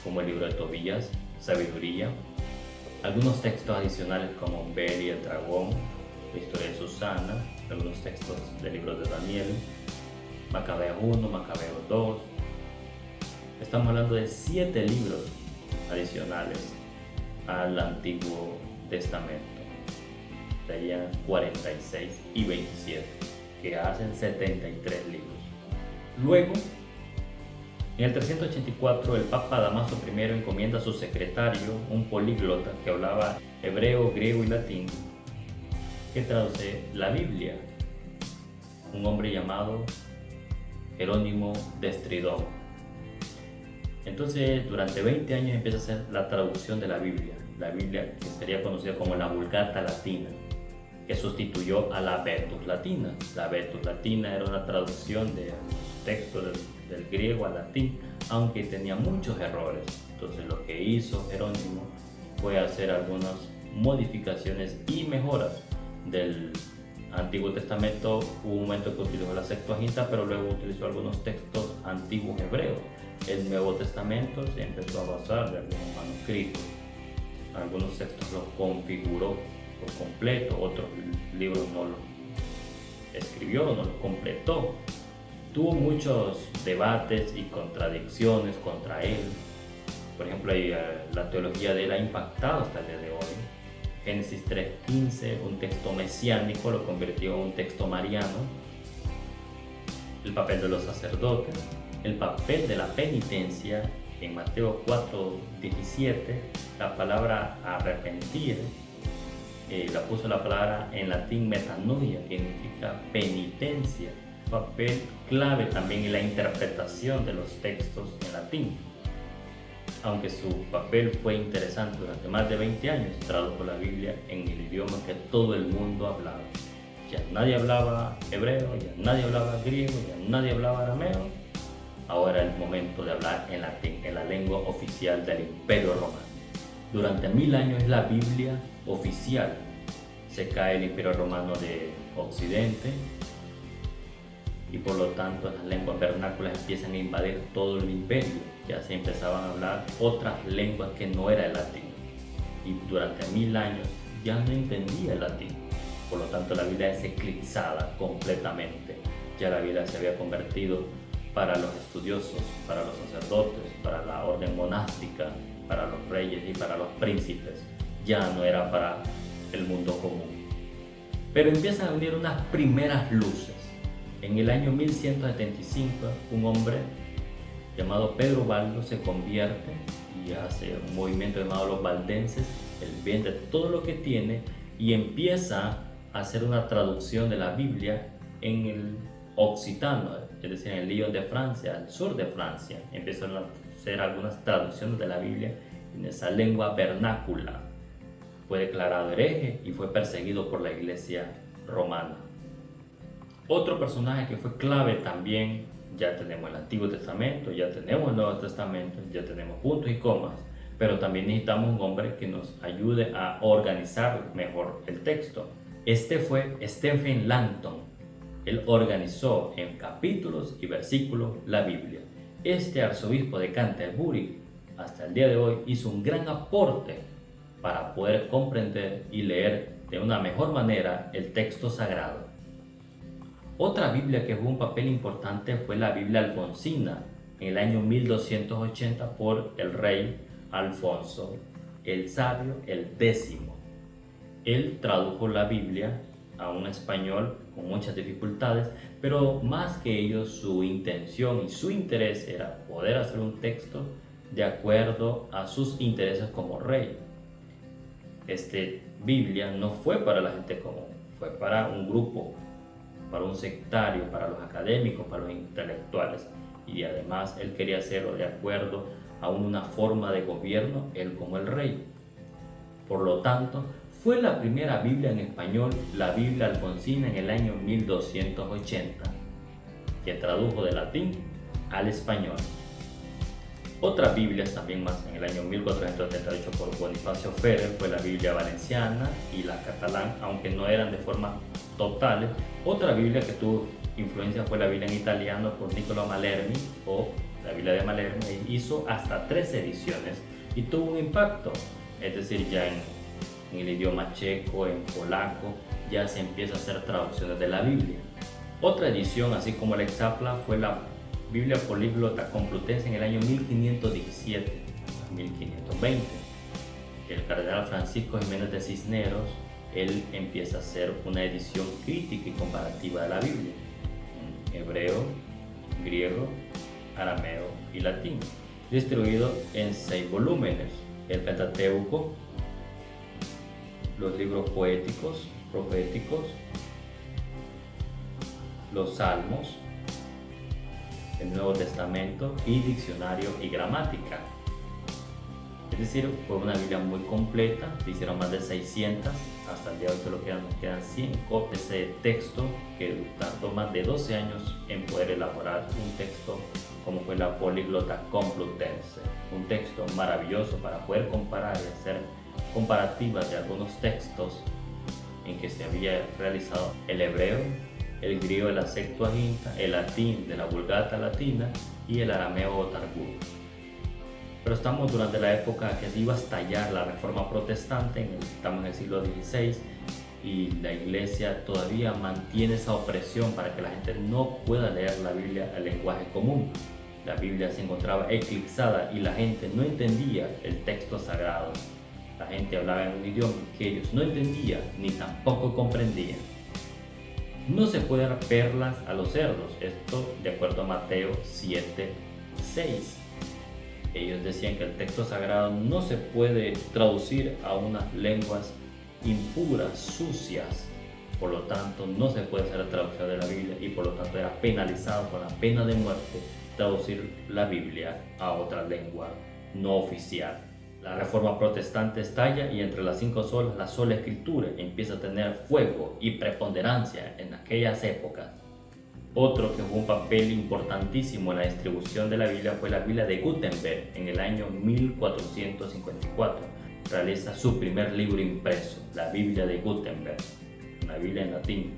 como el libro de Tobías, Sabiduría, algunos textos adicionales como Bel y el dragón, la historia de Susana, algunos textos del libro de Daniel, Macabeos 1, Macabeos 2. Estamos hablando de 7 libros adicionales al Antiguo Testamento. Serían 46 y 27, que hacen 73 libros. Luego, en el 384, el Papa Damaso I encomienda a su secretario, un políglota que hablaba hebreo, griego y latín, que traduce la Biblia, un hombre llamado Jerónimo de Estridón. Entonces, durante 20 años empieza a hacer la traducción de la Biblia que sería conocida como la Vulgata Latina, que sustituyó a la Vetus Latina. La Vetus Latina era una traducción de textos del griego al latín, aunque tenía muchos errores. Entonces, lo que hizo Jerónimo fue hacer algunas modificaciones y mejoras del Antiguo Testamento. Hubo un momento que utilizó la Septuaginta, pero luego utilizó algunos textos antiguos hebreos. El Nuevo Testamento se empezó a basar de algunos manuscritos. Algunos textos los configuró por completo, otros libros no los escribió, no los completó. Tuvo muchos debates y contradicciones contra él. Por ejemplo, la teología de él ha impactado hasta el día de hoy. Génesis 3:15, un texto mesiánico, lo convirtió en un texto mariano. El papel de los sacerdotes, el papel de la penitencia. En Mateo 4:17, la palabra arrepentir, la puso la palabra en latín metanoia, que significa penitencia. Papel clave también en la interpretación de los textos en latín. Aunque su papel fue interesante durante más de 20 años, tradujo la Biblia en el idioma que todo el mundo hablaba. Ya nadie hablaba hebreo, ya nadie hablaba griego, ya nadie hablaba arameo. Ahora es el momento de hablar en latín, en la lengua oficial del Imperio Romano. Durante 1000 años es la Biblia oficial. Se cae el Imperio Romano de Occidente y por lo tanto las lenguas vernáculas empiezan a invadir todo el imperio. Ya se empezaban a hablar otras lenguas que no era el latín. Y durante 1000 años ya no entendía el latín. Por lo tanto la Biblia es eclipsada completamente. Ya la Biblia se había convertido para los estudiosos, para los sacerdotes, para la orden monástica, para los reyes y para los príncipes. Ya no era para el mundo común. Pero empiezan a venir unas primeras luces. En el año 1175, un hombre llamado Pedro Baldo se convierte y hace un movimiento llamado los valdenses. Él vende todo lo que tiene y empieza a hacer una traducción de la Biblia en el occitano, es decir, en el Lyon de Francia, al sur de Francia. Empiezan a hacer algunas traducciones de la Biblia en esa lengua vernácula. Fue declarado hereje y fue perseguido por la Iglesia romana. Otro personaje que fue clave también, ya tenemos el Antiguo Testamento, ya tenemos el Nuevo Testamento, ya tenemos puntos y comas, pero también necesitamos un hombre que nos ayude a organizar mejor el texto. Este fue Stephen Langton. Él organizó en capítulos y versículos la Biblia. Este arzobispo de Canterbury, hasta el día de hoy, hizo un gran aporte para poder comprender y leer de una mejor manera el texto sagrado. Otra Biblia que jugó un papel importante fue la Biblia alfonsina, en el año 1280 por el rey Alfonso el Sabio, el Décimo. Él tradujo la Biblia a un español con muchas dificultades, pero más que ello su intención y su interés era poder hacer un texto de acuerdo a sus intereses como rey. Biblia no fue para la gente común, fue para un grupo, para un sectario, para los académicos, para los intelectuales, y además él quería hacerlo de acuerdo a una forma de gobierno, él como el rey. Por lo tanto, fue la primera Biblia en español, la Biblia alfonsina, en el año 1280, que tradujo de latín al español. Otras Biblias también más en el año 1478 por Bonifacio Ferrer fue la Biblia valenciana y la catalán, aunque no eran de forma total. Otra Biblia que tuvo influencia fue la Biblia en italiano por Niccolo Malermi, o la Biblia de Malermi. Hizo hasta 3 ediciones y tuvo un impacto, es decir, ya en el idioma checo, en polaco ya se empieza a hacer traducciones de la Biblia. Otra edición, así como el Exapla, fue la Biblia Políglota Complutense en el año 1517 a 1520. El cardenal Francisco Jiménez de Cisneros, él empieza a hacer una edición crítica y comparativa de la Biblia, en hebreo, griego, arameo y latín, distribuido en 6 volúmenes: el Pentateuco, los libros poéticos, proféticos, los Salmos, el Nuevo Testamento y diccionario y gramática. Es decir, fue una Biblia muy completa, se hicieron más de 600, hasta el día de hoy solo nos quedan 100 copias de texto, que tardó más de 12 años en poder elaborar un texto como fue la Políglota Complutense, un texto maravilloso para poder comparar y hacer comparativas de algunos textos en que se había realizado el hebreo, el griego de la Septuaginta, el latín de la Vulgata Latina y el arameo Targum. Pero estamos durante la época que se iba a estallar la Reforma Protestante, estamos en el siglo XVI, y la Iglesia todavía mantiene esa opresión para que la gente no pueda leer la Biblia al lenguaje común. La Biblia se encontraba eclipsada y la gente no entendía el texto sagrado. La gente hablaba en un idioma que ellos no entendían ni tampoco comprendían. No se puede dar perlas a los cerdos, esto de acuerdo a Mateo 7:6. Ellos decían que el texto sagrado no se puede traducir a unas lenguas impuras, sucias. Por lo tanto, no se puede hacer la traducción de la Biblia y por lo tanto era penalizado con la pena de muerte traducir la Biblia a otra lengua no oficial. La Reforma Protestante estalla y entre las 5 solas, la sola escritura empieza a tener fuego y preponderancia en aquellas épocas. Otro que jugó un papel importantísimo en la distribución de la Biblia fue la Biblia de Gutenberg en el año 1454. Realiza su primer libro impreso, la Biblia de Gutenberg, una Biblia en latín,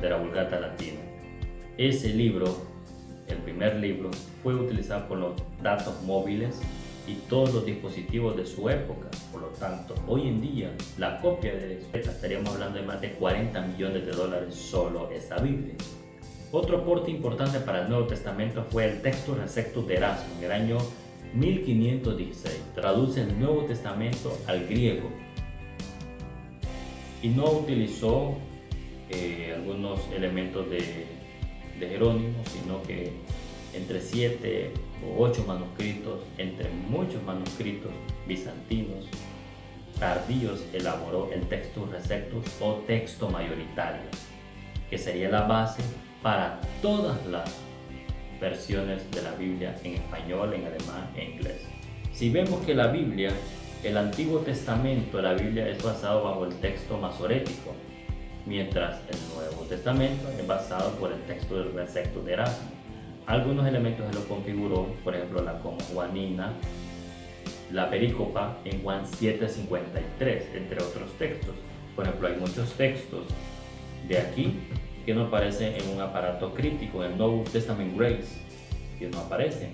de la Vulgata Latina. Ese libro, el primer libro, fue utilizado con los datos móviles y todos los dispositivos de su época. Por lo tanto, hoy en día, la copia de esta, estaríamos hablando de más de $40 millones solo esa Biblia. Otro aporte importante para el Nuevo Testamento fue el Textus Receptus de Erasmo en el año 1516. Traduce el Nuevo Testamento al griego y no utilizó algunos elementos de Jerónimo, sino que entre 7 o 8 manuscritos, entre muchos manuscritos bizantinos tardíos, elaboró el Textus Receptus o texto mayoritario, que sería la base para todas las versiones de la Biblia en español, en alemán e inglés. Si vemos que la Biblia, el Antiguo Testamento de la Biblia es basado bajo el texto masorético, mientras el Nuevo Testamento es basado por el texto del Receptus de Erasmo. Algunos elementos se lo configuró, por ejemplo la Juanina, la Perícopa en Juan 7:53, entre otros textos. Por ejemplo, hay muchos textos de aquí que no aparecen en un aparato crítico, en el New Testament Grace, que no aparecen.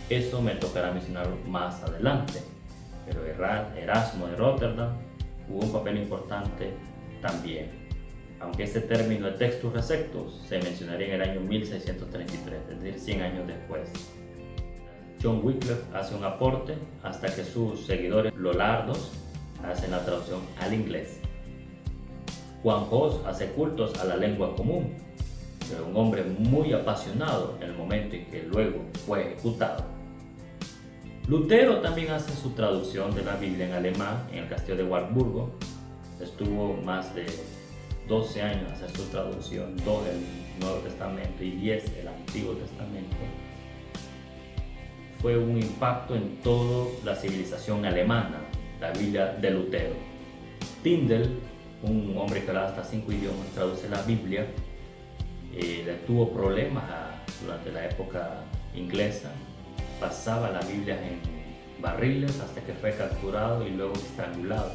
Eso me tocará mencionarlo más adelante. Pero Erasmo de Rotterdam jugó un papel importante también, aunque este término de Textus Receptus se mencionaría en el año 1633, es decir, 100 años después. John Wycliffe hace un aporte hasta que sus seguidores lollardos hacen la traducción al inglés. Juan Hus hace cultos a la lengua común, pero un hombre muy apasionado en el momento en que luego fue ejecutado. Lutero también hace su traducción de la Biblia en alemán en el castillo de Wartburgo. Estuvo más de 12 años hacer su traducción, 2 del Nuevo Testamento y 10 del Antiguo Testamento. Fue un impacto en toda la civilización alemana, la Biblia de Lutero. Tyndale, un hombre que hablaba hasta 5 idiomas, traduce la Biblia. Tuvo problemas durante la época inglesa. Pasaba la Biblia en barriles hasta que fue capturado y luego estrangulado.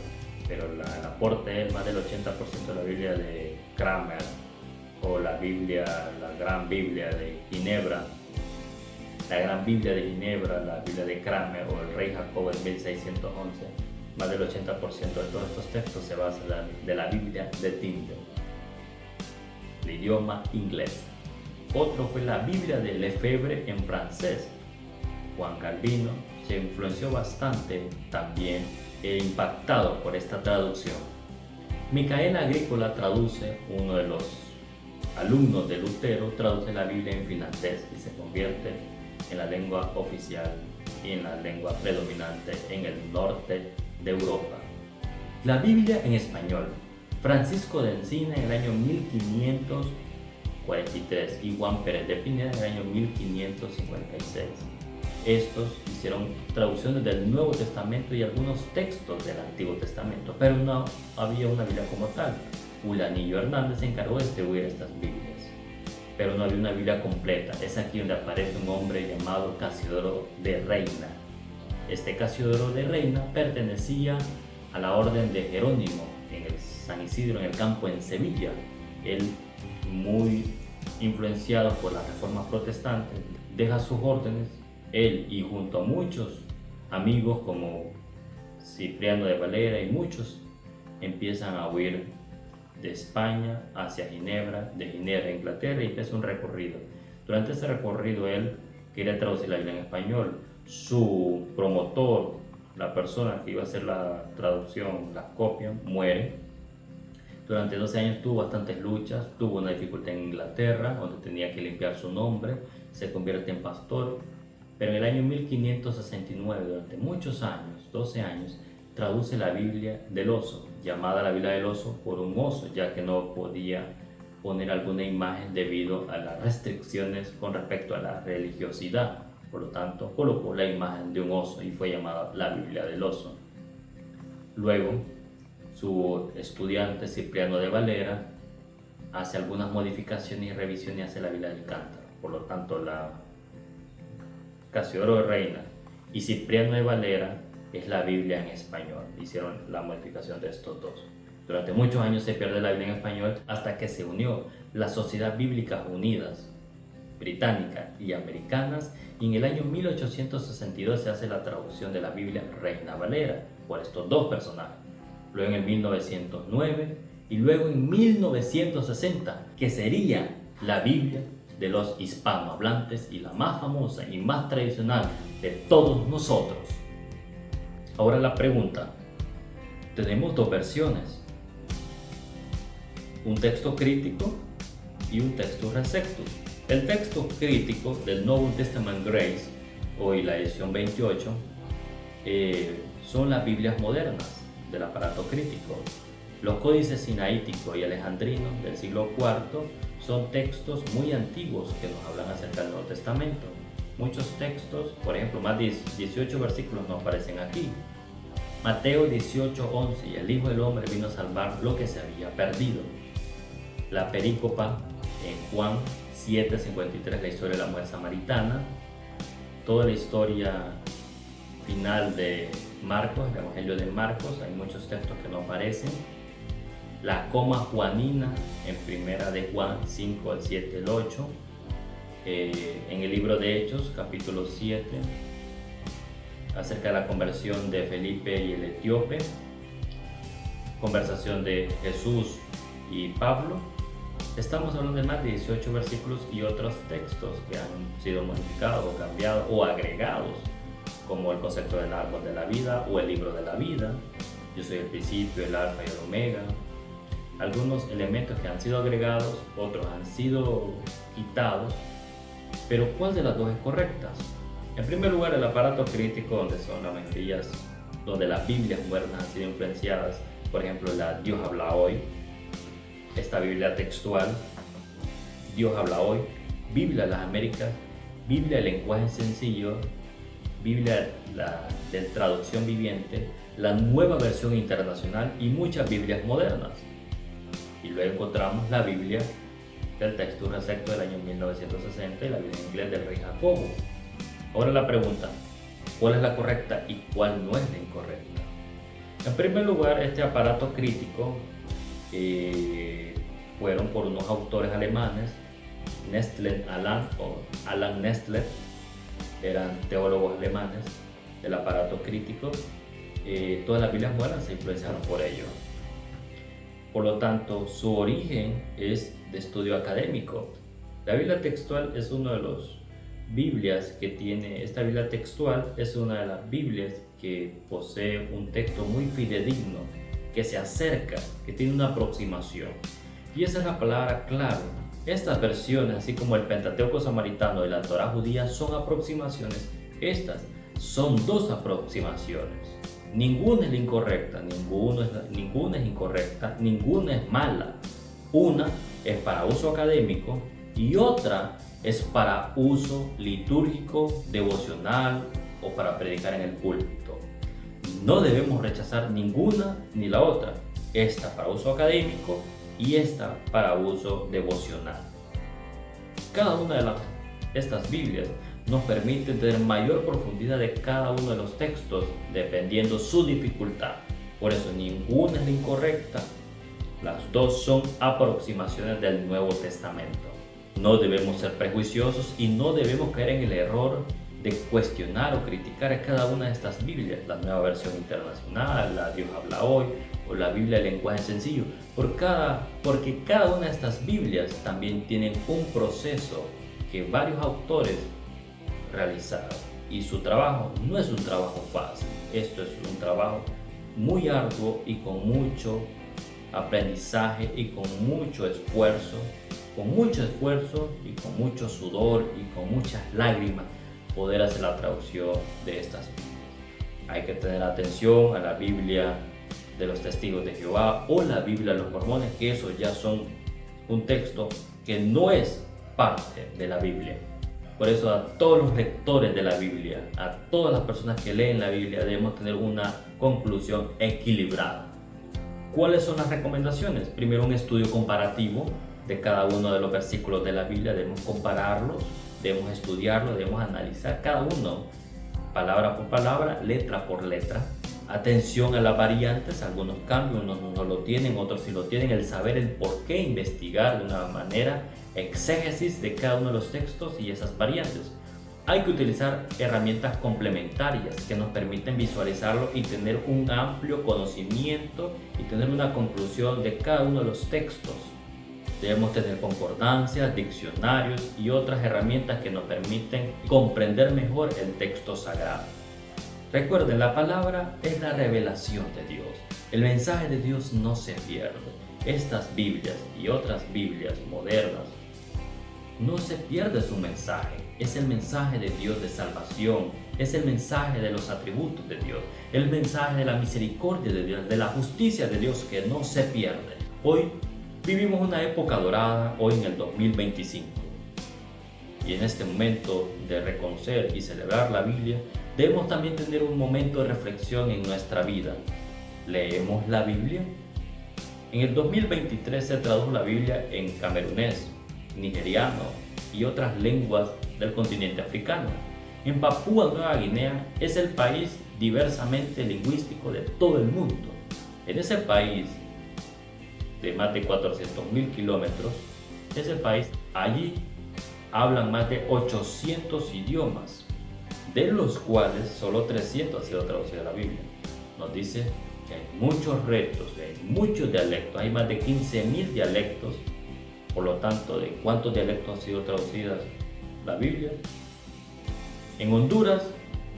Pero el aporte es más del 80% de la Biblia de Cranmer, o la Gran Biblia de Ginebra, la Gran Biblia de Ginebra, la Biblia de Cranmer o el Rey Jacobo en 1611. Más del 80% de todos estos textos se basan de la Biblia de Tyndale, el idioma inglés. Otro fue la Biblia de Lefebvre en francés. Juan Calvino se influenció bastante también e impactado por esta traducción. Micael Agrícola traduce, uno de los alumnos de Lutero, traduce la Biblia en finlandés y se convierte en la lengua oficial y en la lengua predominante en el norte de Europa. La Biblia en español. Francisco de Encina en el año 1543 y Juan Pérez de Pineda en el año 1556. Estos hicieron traducciones del Nuevo Testamento y algunos textos del Antiguo Testamento, pero no había una Biblia como tal. Ulanillo Hernández se encargó de distribuir estas Biblias, pero no había una Biblia completa. Es aquí donde aparece un hombre llamado Casiodoro de Reina. Este Casiodoro de Reina pertenecía a la orden de Jerónimo en el San Isidro, en el campo en Sevilla. Él, muy influenciado por las reformas protestantes, deja sus órdenes. Él y junto a muchos amigos como Cipriano de Valera y muchos empiezan a huir de España hacia Ginebra, de Ginebra a Inglaterra, y empieza un recorrido. Durante ese recorrido él quería traducir la Biblia en español. Su promotor, la persona que iba a hacer la traducción, la copia, muere. Durante 12 años tuvo bastantes luchas, tuvo una dificultad en Inglaterra, donde tenía que limpiar su nombre, se convierte en pastor. Pero en el año 1569, durante muchos años, 12 años, traduce la Biblia del oso, llamada la Biblia del oso por un oso, ya que no podía poner alguna imagen debido a las restricciones con respecto a la religiosidad. Por lo tanto, colocó la imagen de un oso y fue llamada la Biblia del oso. Luego, su estudiante Cipriano de Valera hace algunas modificaciones y revisiones y hace la Biblia del Cántaro. Por lo tanto, la Casiodoro de Reina y Cipriano de Valera es la Biblia en español. Hicieron la modificación de estos dos. Durante muchos años se pierde la Biblia en español hasta que se unió la Sociedad Bíblicas Unidas, británicas y americanas, y en el año 1862 se hace la traducción de la Biblia Reina Valera por estos dos personajes. Luego en el 1909 y luego en 1960, que sería la Biblia de los hispanohablantes y la más famosa y más tradicional de todos nosotros. Ahora la pregunta, tenemos dos versiones, un texto crítico y un texto receptus. El texto crítico del Novum Testament Grace, hoy la edición 28, son las Biblias modernas del aparato crítico. Los códices sinaítico y alejandrino del siglo IV son textos muy antiguos que nos hablan acerca del Nuevo Testamento. Muchos textos, por ejemplo, más de 18 versículos no aparecen aquí. Mateo 18:11, y el Hijo del Hombre vino a salvar lo que se había perdido. La perícopa en Juan 7:53, la historia de la mujer samaritana. Toda la historia final de Marcos, el Evangelio de Marcos, hay muchos textos que no aparecen. La coma juanina en primera de Juan 5, el 7, el 8. En el libro de Hechos, capítulo 7, acerca de la conversión de Felipe y el etíope. Conversación de Jesús y Pablo. Estamos hablando de más de 18 versículos y otros textos que han sido modificados o cambiados o agregados, como el concepto del árbol de la vida o el libro de la vida. Yo soy el principio, el alfa y el omega. Algunos elementos que han sido agregados, otros han sido quitados, pero ¿cuál de las dos es correcta? En primer lugar, el aparato crítico, donde son las mayorías, donde las Biblias modernas han sido influenciadas, por ejemplo, la Dios habla hoy, esta Biblia textual, Dios habla hoy, Biblia de las Américas, Biblia de lenguaje sencillo, Biblia de traducción viviente, la nueva versión internacional y muchas Biblias modernas. Y luego encontramos la Biblia del texto recepto del año 1960 y la Biblia en inglés del rey Jacobo. Ahora la pregunta, ¿cuál es la correcta y cuál no es la incorrecta? En primer lugar, este aparato crítico fueron por unos autores alemanes, Nestle Alan o Alan Nestle, eran teólogos alemanes del aparato crítico, todas las Biblias modernas se influenciaron por ello. Por lo tanto, su origen es de estudio académico. La Biblia textual es una de las Biblias que tiene, esta Biblia textual es una de las Biblias que posee un texto muy fidedigno, que se acerca, que tiene una aproximación. Y esa es la palabra clave. Estas versiones, así como el Pentateuco samaritano y la Torá judía, son aproximaciones. Estas son dos aproximaciones. Ninguna es incorrecta, ninguna es incorrecta, ninguna es mala. Una es para uso académico y otra es para uso litúrgico, devocional o para predicar en el púlpito. No debemos rechazar ninguna ni la otra. Esta para uso académico y esta para uso devocional. Cada una de estas Biblias nos permite tener mayor profundidad de cada uno de los textos dependiendo su dificultad. Por eso ninguna es la incorrecta. Las dos son aproximaciones del Nuevo Testamento. No debemos ser prejuiciosos y no debemos caer en el error de cuestionar o criticar a cada una de estas Biblias, la Nueva Versión Internacional, la Dios habla hoy o la Biblia de lenguaje sencillo, porque cada una de estas Biblias también tienen un proceso que varios autores realizaron y su trabajo no es un trabajo fácil. Esto es un trabajo muy arduo y con mucho aprendizaje y con mucho esfuerzo y con mucho sudor y con muchas lágrimas poder hacer la traducción de estas Biblias. Hay que tener atención a la Biblia de los Testigos de Jehová o la Biblia de los Mormones, que eso ya son un texto que no es parte de la Biblia. Por eso a todos los lectores de la Biblia, a todas las personas que leen la Biblia, debemos tener una conclusión equilibrada. ¿Cuáles son las recomendaciones? Primero, un estudio comparativo de cada uno de los versículos de la Biblia. Debemos compararlos, debemos estudiarlos, debemos analizar cada uno, palabra por palabra, letra por letra. Atención a las variantes, algunos cambios, unos no lo tienen, otros sí lo tienen. El saber el por qué, investigar de una manera, exégesis de cada uno de los textos y esas variantes. Hay que utilizar herramientas complementarias que nos permiten visualizarlo y tener un amplio conocimiento y tener una conclusión de cada uno de los textos. Debemos tener concordancias, diccionarios y otras herramientas que nos permiten comprender mejor el texto sagrado. Recuerden, la palabra es la revelación de Dios. El mensaje de Dios no se pierde. Estas Biblias y otras Biblias modernas, no se pierde su mensaje. Es el mensaje de Dios de salvación, es el mensaje de los atributos de Dios, el mensaje de la misericordia de Dios, de la justicia de Dios que no se pierde. Hoy vivimos una época dorada, hoy en el 2025. Y en este momento de reconocer y celebrar la Biblia, debemos también tener un momento de reflexión en nuestra vida. ¿Leemos la Biblia? En el 2023 se tradujo la Biblia en camerunés, nigeriano y otras lenguas del continente africano. En Papúa Nueva Guinea es el país diversamente lingüístico de todo el mundo. En ese país de más de 400.000 kilómetros, ese país, allí hablan más de 800 idiomas, de los cuales solo 300 ha sido traducido a la Biblia. Nos dice que hay muchos retos, que hay muchos dialectos, hay más de 15.000 dialectos. Por lo tanto, ¿de cuántos dialectos han sido traducidas la Biblia? En Honduras,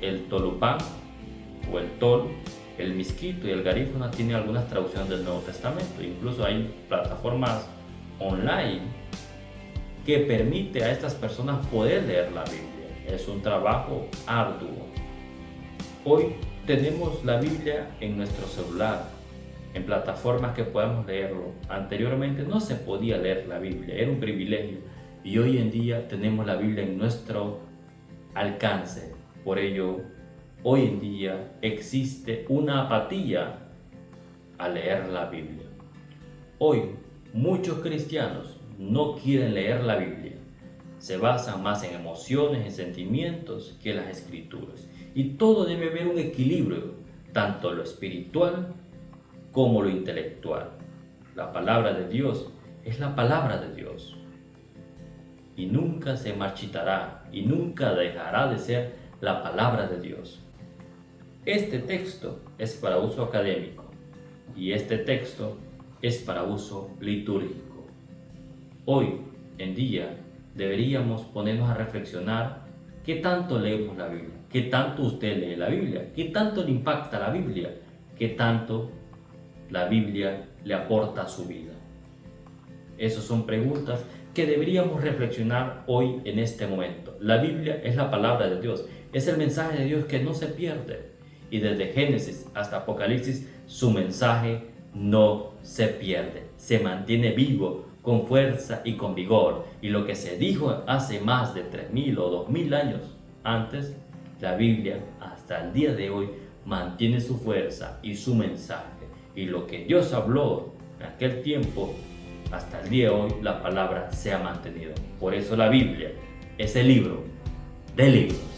el Tolupán o el Tol, el Misquito y el Garífuna tienen algunas traducciones del Nuevo Testamento. Incluso hay plataformas online que permite a estas personas poder leer la Biblia. Es un trabajo arduo. Hoy tenemos la Biblia en nuestro celular, en plataformas que podamos leerlo. Anteriormente no se podía leer la Biblia, era un privilegio, y hoy en día tenemos la Biblia en nuestro alcance. Por ello, hoy en día existe una apatía a leer la Biblia. Hoy muchos cristianos no quieren leer la Biblia, se basan más en emociones, en sentimientos que en las escrituras. Y todo debe haber un equilibrio, tanto lo espiritual como lo intelectual. La palabra de Dios es la palabra de Dios y nunca se marchitará y nunca dejará de ser la palabra de Dios. Este texto es para uso académico y este texto es para uso litúrgico. Hoy en día deberíamos ponernos a reflexionar qué tanto leemos la Biblia, qué tanto usted lee la Biblia, qué tanto le impacta la Biblia, qué tanto la Biblia le aporta a su vida. Esas son preguntas que deberíamos reflexionar hoy en este momento. La Biblia es la palabra de Dios, es el mensaje de Dios que no se pierde. Y desde Génesis hasta Apocalipsis, su mensaje no se pierde, se mantiene vivo, con fuerza y con vigor. Y lo que se dijo hace más de 3000 o 2000 años antes, la Biblia hasta el día de hoy mantiene su fuerza y su mensaje. Y lo que Dios habló en aquel tiempo, hasta el día de hoy, la palabra se ha mantenido. Por eso la Biblia es el libro de libros.